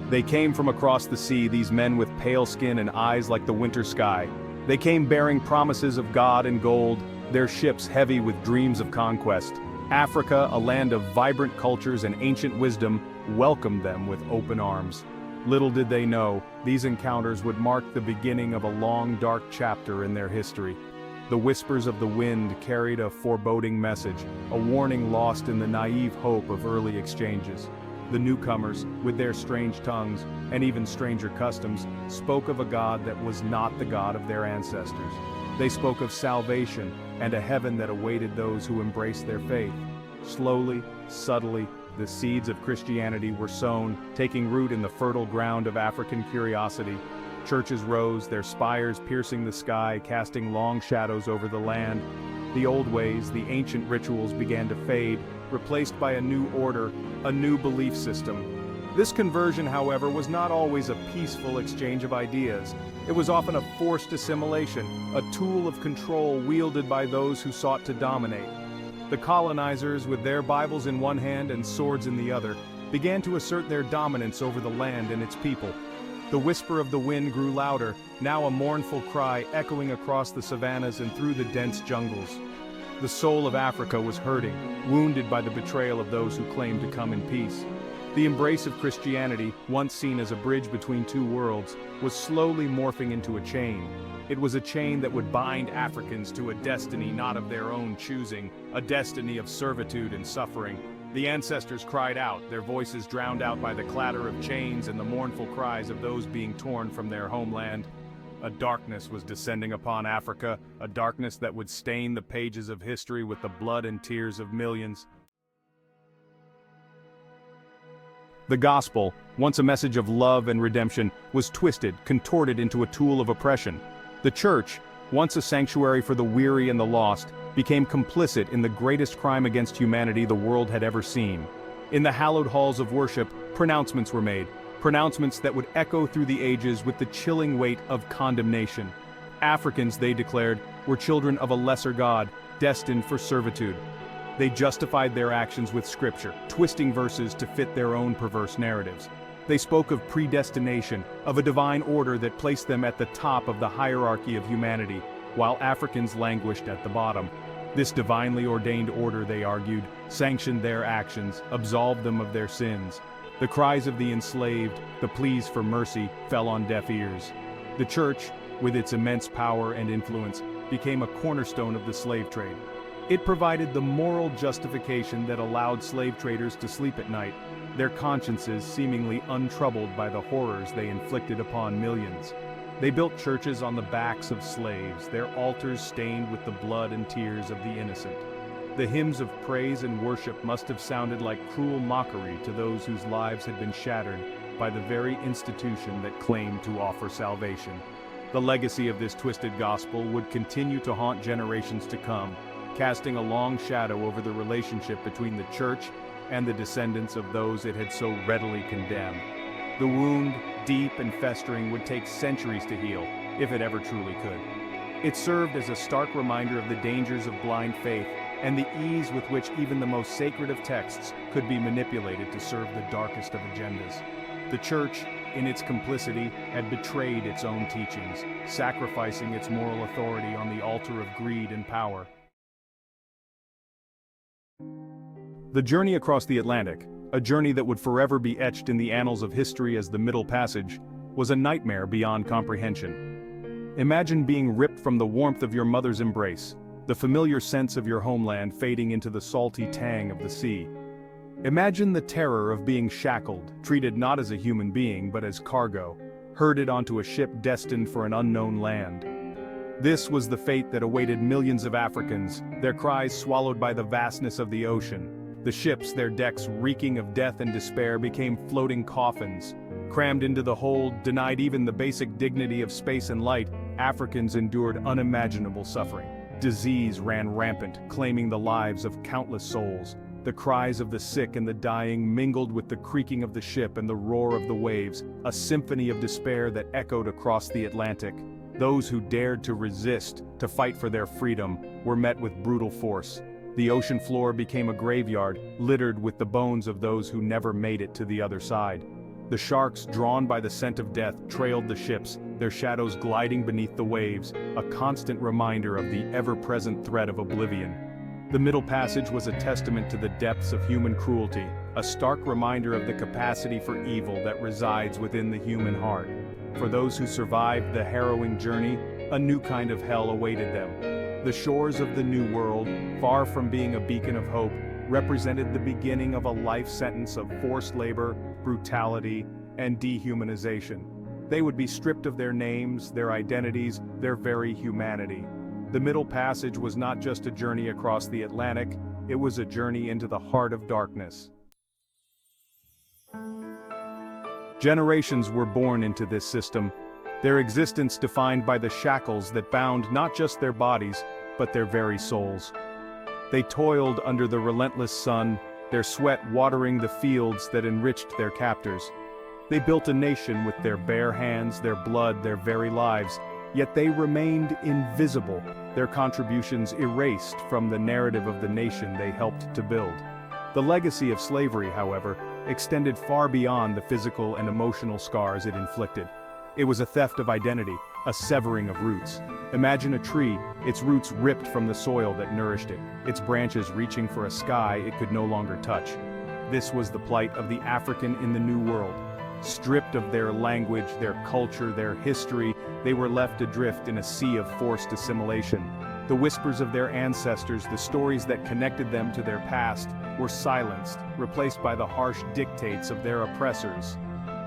They came from across the sea, these men with pale skin and eyes like the winter sky. They came bearing promises of God and gold, their ships heavy with dreams of conquest. Africa, a land of vibrant cultures and ancient wisdom, welcomed them with open arms. Little did they know, these encounters would mark the beginning of a long, dark chapter in their history. The whispers of the wind carried a foreboding message, a warning lost in the naive hope of early exchanges. The newcomers, with their strange tongues, and even stranger customs, spoke of a God that was not the God of their ancestors. They spoke of salvation, and a heaven that awaited those who embraced their faith. Slowly, subtly, the seeds of Christianity were sown, taking root in the fertile ground of African curiosity. Churches rose, their spires piercing the sky, casting long shadows over the land. The old ways, the ancient rituals began to fade, replaced by a new order, a new belief system. This conversion, however, was not always a peaceful exchange of ideas. It was often a forced assimilation, a tool of control wielded by those who sought to dominate. The colonizers, with their Bibles in one hand and swords in the other, began to assert their dominance over the land and its people. The whisper of the wind grew louder, now a mournful cry echoing across the savannas and through the dense jungles. The soul of Africa was hurting, wounded by the betrayal of those who claimed to come in peace. The embrace of Christianity, once seen as a bridge between two worlds, was slowly morphing into a chain. It was a chain that would bind Africans to a destiny not of their own choosing, a destiny of servitude and suffering. The ancestors cried out, their voices drowned out by the clatter of chains and the mournful cries of those being torn from their homeland. A darkness was descending upon Africa, a darkness that would stain the pages of history with the blood and tears of millions. The gospel, once a message of love and redemption, was twisted, contorted into a tool of oppression. The church, once a sanctuary for the weary and the lost, became complicit in the greatest crime against humanity the world had ever seen. In the hallowed halls of worship, pronouncements were made, pronouncements that would echo through the ages with the chilling weight of condemnation. Africans, they declared, were children of a lesser God, destined for servitude. They justified their actions with scripture, twisting verses to fit their own perverse narratives. They spoke of predestination, of a divine order that placed them at the top of the hierarchy of humanity, while Africans languished at the bottom. This divinely ordained order, they argued, sanctioned their actions, absolved them of their sins. The cries of the enslaved, the pleas for mercy, fell on deaf ears. The church, with its immense power and influence, became a cornerstone of the slave trade. It provided the moral justification that allowed slave traders to sleep at night, their consciences seemingly untroubled by the horrors they inflicted upon millions. They built churches on the backs of slaves, their altars stained with the blood and tears of the innocent. The hymns of praise and worship must have sounded like cruel mockery to those whose lives had been shattered by the very institution that claimed to offer salvation. The legacy of this twisted gospel would continue to haunt generations to come, casting a long shadow over the relationship between the church and the descendants of those it had so readily condemned. The wound, deep and festering, would take centuries to heal, if it ever truly could. It served as a stark reminder of the dangers of blind faith and the ease with which even the most sacred of texts could be manipulated to serve the darkest of agendas. The church, in its complicity, had betrayed its own teachings, sacrificing its moral authority on the altar of greed and power. The journey across the Atlantic, a journey that would forever be etched in the annals of history as the Middle Passage, was a nightmare beyond comprehension. Imagine being ripped from the warmth of your mother's embrace, the familiar sense of your homeland fading into the salty tang of the sea. Imagine the terror of being shackled, treated not as a human being but as cargo, herded onto a ship destined for an unknown land. This was the fate that awaited millions of Africans, their cries swallowed by the vastness of the ocean. The ships, their decks reeking of death and despair, became floating coffins. Crammed into the hold, denied even the basic dignity of space and light, Africans endured unimaginable suffering. Disease ran rampant, claiming the lives of countless souls. The cries of the sick and the dying mingled with the creaking of the ship and the roar of the waves, a symphony of despair that echoed across the Atlantic. Those who dared to resist, to fight for their freedom, were met with brutal force. The ocean floor became a graveyard, littered with the bones of those who never made it to the other side. The sharks, drawn by the scent of death, trailed the ships, their shadows gliding beneath the waves, a constant reminder of the ever-present threat of oblivion. The Middle Passage was a testament to the depths of human cruelty, a stark reminder of the capacity for evil that resides within the human heart. For those who survived the harrowing journey, a new kind of hell awaited them. The shores of the New World, far from being a beacon of hope, represented the beginning of a life sentence of forced labor, brutality, and dehumanization. They would be stripped of their names, their identities, their very humanity. The Middle Passage was not just a journey across the Atlantic, it was a journey into the heart of darkness. Generations were born into this system, their existence defined by the shackles that bound not just their bodies, but their very souls. They toiled under the relentless sun, their sweat watering the fields that enriched their captors. They built a nation with their bare hands, their blood, their very lives, yet they remained invisible, their contributions erased from the narrative of the nation they helped to build. The legacy of slavery, however, extended far beyond the physical and emotional scars it inflicted. It was a theft of identity, a severing of roots. Imagine a tree, its roots ripped from the soil that nourished it, its branches reaching for a sky it could no longer touch. This was the plight of the African in the New World. Stripped of their language, their culture, their history, they were left adrift in a sea of forced assimilation. The whispers of their ancestors, the stories that connected them to their past, were silenced, replaced by the harsh dictates of their oppressors.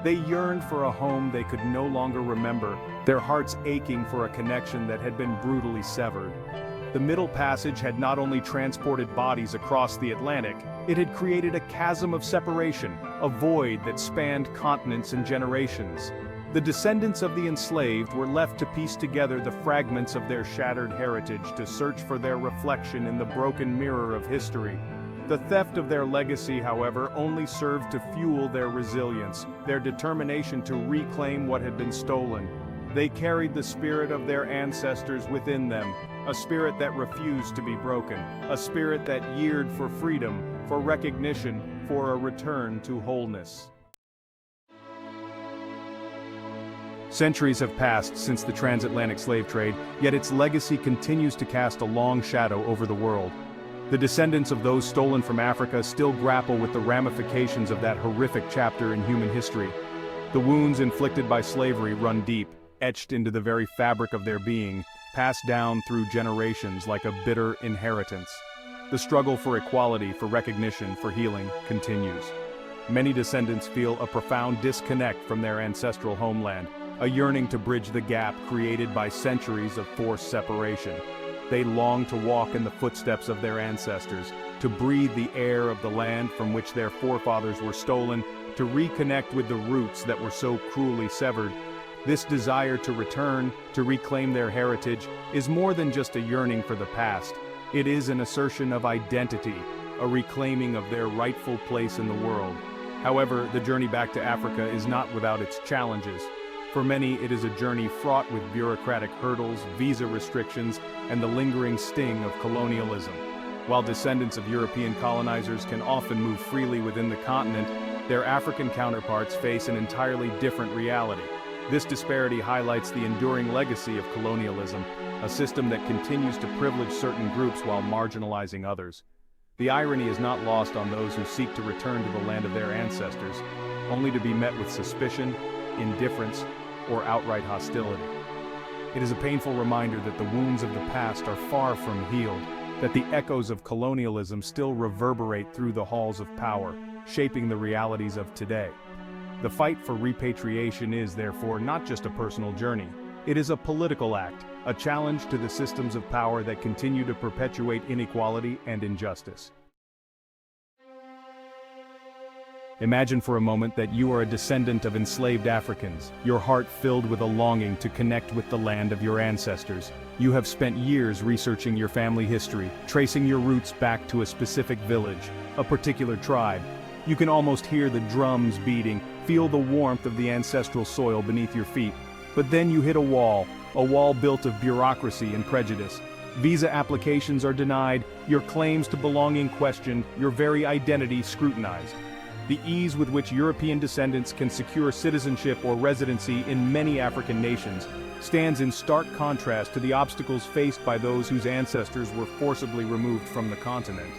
They yearned for a home they could no longer remember, their hearts aching for a connection that had been brutally severed. The Middle Passage had not only transported bodies across the Atlantic, it had created a chasm of separation, a void that spanned continents and generations. The descendants of the enslaved were left to piece together the fragments of their shattered heritage, to search for their reflection in the broken mirror of history. The theft of their legacy, however, only served to fuel their resilience, their determination to reclaim what had been stolen. They carried the spirit of their ancestors within them, a spirit that refused to be broken, a spirit that yearned for freedom, for recognition, for a return to wholeness. Centuries have passed since the transatlantic slave trade, yet its legacy continues to cast a long shadow over the world. The descendants of those stolen from Africa still grapple with the ramifications of that horrific chapter in human history. The wounds inflicted by slavery run deep, etched into the very fabric of their being, passed down through generations like a bitter inheritance. The struggle for equality, for recognition, for healing continues. Many descendants feel a profound disconnect from their ancestral homeland, a yearning to bridge the gap created by centuries of forced separation. They long to walk in the footsteps of their ancestors, to breathe the air of the land from which their forefathers were stolen, to reconnect with the roots that were so cruelly severed. This desire to return, to reclaim their heritage, is more than just a yearning for the past. It is an assertion of identity, a reclaiming of their rightful place in the world. However, the journey back to Africa is not without its challenges. For many, it is a journey fraught with bureaucratic hurdles, visa restrictions, and the lingering sting of colonialism. While descendants of European colonizers can often move freely within the continent, their African counterparts face an entirely different reality. This disparity highlights the enduring legacy of colonialism, a system that continues to privilege certain groups while marginalizing others. The irony is not lost on those who seek to return to the land of their ancestors, only to be met with suspicion, indifference, or outright hostility. It is a painful reminder that the wounds of the past are far from healed, that the echoes of colonialism still reverberate through the halls of power, shaping the realities of today. The fight for repatriation is, therefore, not just a personal journey. It is a political act, a challenge to the systems of power that continue to perpetuate inequality and injustice. Imagine for a moment that you are a descendant of enslaved Africans, your heart filled with a longing to connect with the land of your ancestors. You have spent years researching your family history, tracing your roots back to a specific village, a particular tribe. You can almost hear the drums beating, feel the warmth of the ancestral soil beneath your feet. But then you hit a wall built of bureaucracy and prejudice. Visa applications are denied, your claims to belonging questioned, your very identity scrutinized. The ease with which European descendants can secure citizenship or residency in many African nations stands in stark contrast to the obstacles faced by those whose ancestors were forcibly removed from the continent.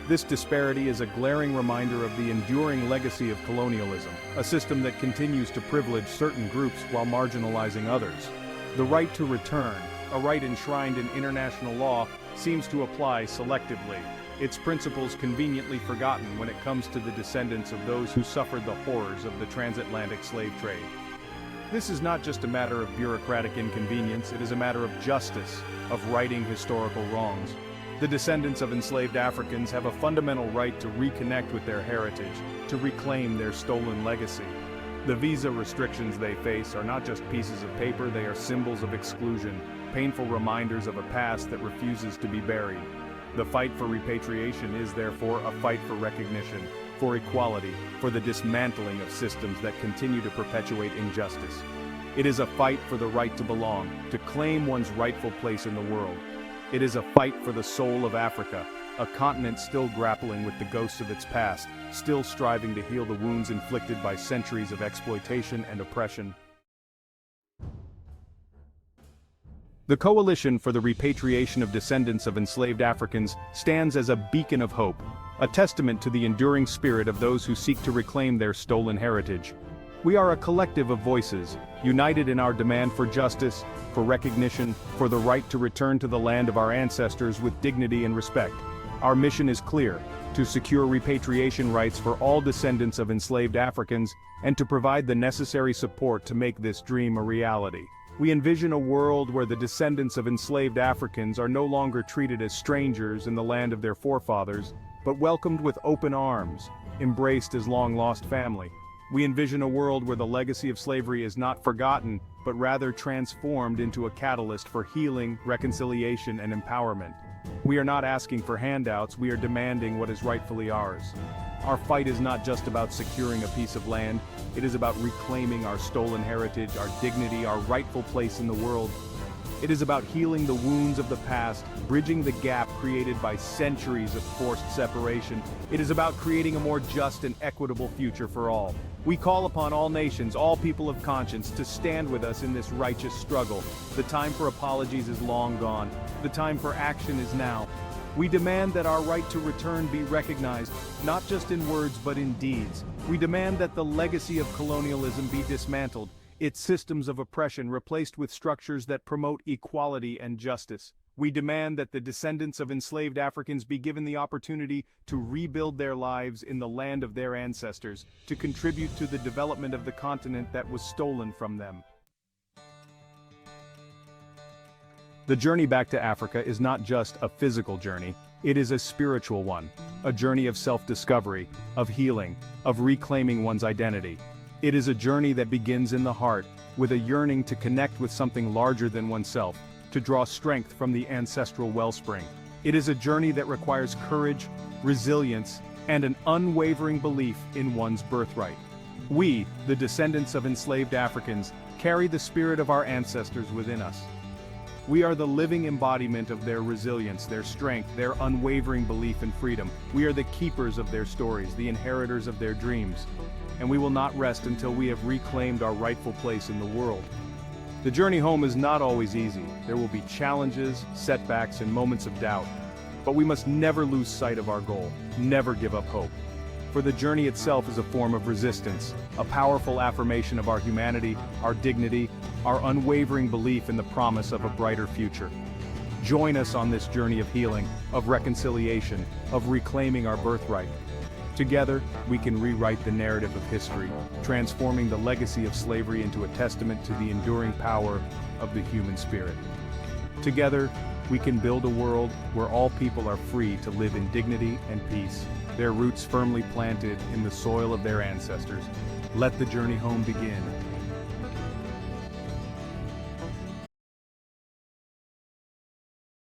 This disparity is a glaring reminder of the enduring legacy of colonialism, a system that continues to privilege certain groups while marginalizing others. The right to return, a right enshrined in international law, seems to apply selectively, its principles conveniently forgotten when it comes to the descendants of those who suffered the horrors of the transatlantic slave trade. This is not just a matter of bureaucratic inconvenience, it is a matter of justice, of righting historical wrongs. The descendants of enslaved Africans have a fundamental right to reconnect with their heritage, to reclaim their stolen legacy. The visa restrictions they face are not just pieces of paper, they are symbols of exclusion, painful reminders of a past that refuses to be buried. The fight for repatriation is therefore a fight for recognition, for equality, for the dismantling of systems that continue to perpetuate injustice. It is a fight for the right to belong, to claim one's rightful place in the world. It is a fight for the soul of Africa, a continent still grappling with the ghosts of its past, still striving to heal the wounds inflicted by centuries of exploitation and oppression. The Coalition for the Repatriation of Descendants of Enslaved Africans stands as a beacon of hope, a testament to the enduring spirit of those who seek to reclaim their stolen heritage. We are a collective of voices, united in our demand for justice, for recognition, for the right to return to the land of our ancestors with dignity and respect. Our mission is clear: to secure repatriation rights for all descendants of enslaved Africans, and to provide the necessary support to make this dream a reality. We envision a world where the descendants of enslaved Africans are no longer treated as strangers in the land of their forefathers, but welcomed with open arms, embraced as long-lost family. We envision a world where the legacy of slavery is not forgotten, but rather transformed into a catalyst for healing, reconciliation, and empowerment. We are not asking for handouts, we are demanding what is rightfully ours. Our fight is not just about securing a piece of land, it is about reclaiming our stolen heritage, our dignity, our rightful place in the world. It is about healing the wounds of the past, bridging the gap created by centuries of forced separation. It is about creating a more just and equitable future for all. We call upon all nations, all people of conscience, to stand with us in this righteous struggle. The time for apologies is long gone. The time for action is now. We demand that our right to return be recognized, not just in words but in deeds. We demand that the legacy of colonialism be dismantled, its systems of oppression replaced with structures that promote equality and justice. We demand that the descendants of enslaved Africans be given the opportunity to rebuild their lives in the land of their ancestors, to contribute to the development of the continent that was stolen from them. The journey back to Africa is not just a physical journey, it is a spiritual one, a journey of self-discovery, of healing, of reclaiming one's identity. It is a journey that begins in the heart, with a yearning to connect with something larger than oneself, to draw strength from the ancestral wellspring. It is a journey that requires courage, resilience, and an unwavering belief in one's birthright. We, the descendants of enslaved Africans, carry the spirit of our ancestors within us. We are the living embodiment of their resilience, their strength, their unwavering belief in freedom. We are the keepers of their stories, the inheritors of their dreams. And we will not rest until we have reclaimed our rightful place in the world. The journey home is not always easy. There will be challenges, setbacks, and moments of doubt. But we must never lose sight of our goal, never give up hope. For the journey itself is a form of resistance, a powerful affirmation of our humanity, our dignity, our unwavering belief in the promise of a brighter future. Join us on this journey of healing, of reconciliation, of reclaiming our birthright. Together, we can rewrite the narrative of history, transforming the legacy of slavery into a testament to the enduring power of the human spirit. Together, we can build a world where all people are free to live in dignity and peace, their roots firmly planted in the soil of their ancestors. Let the journey home begin.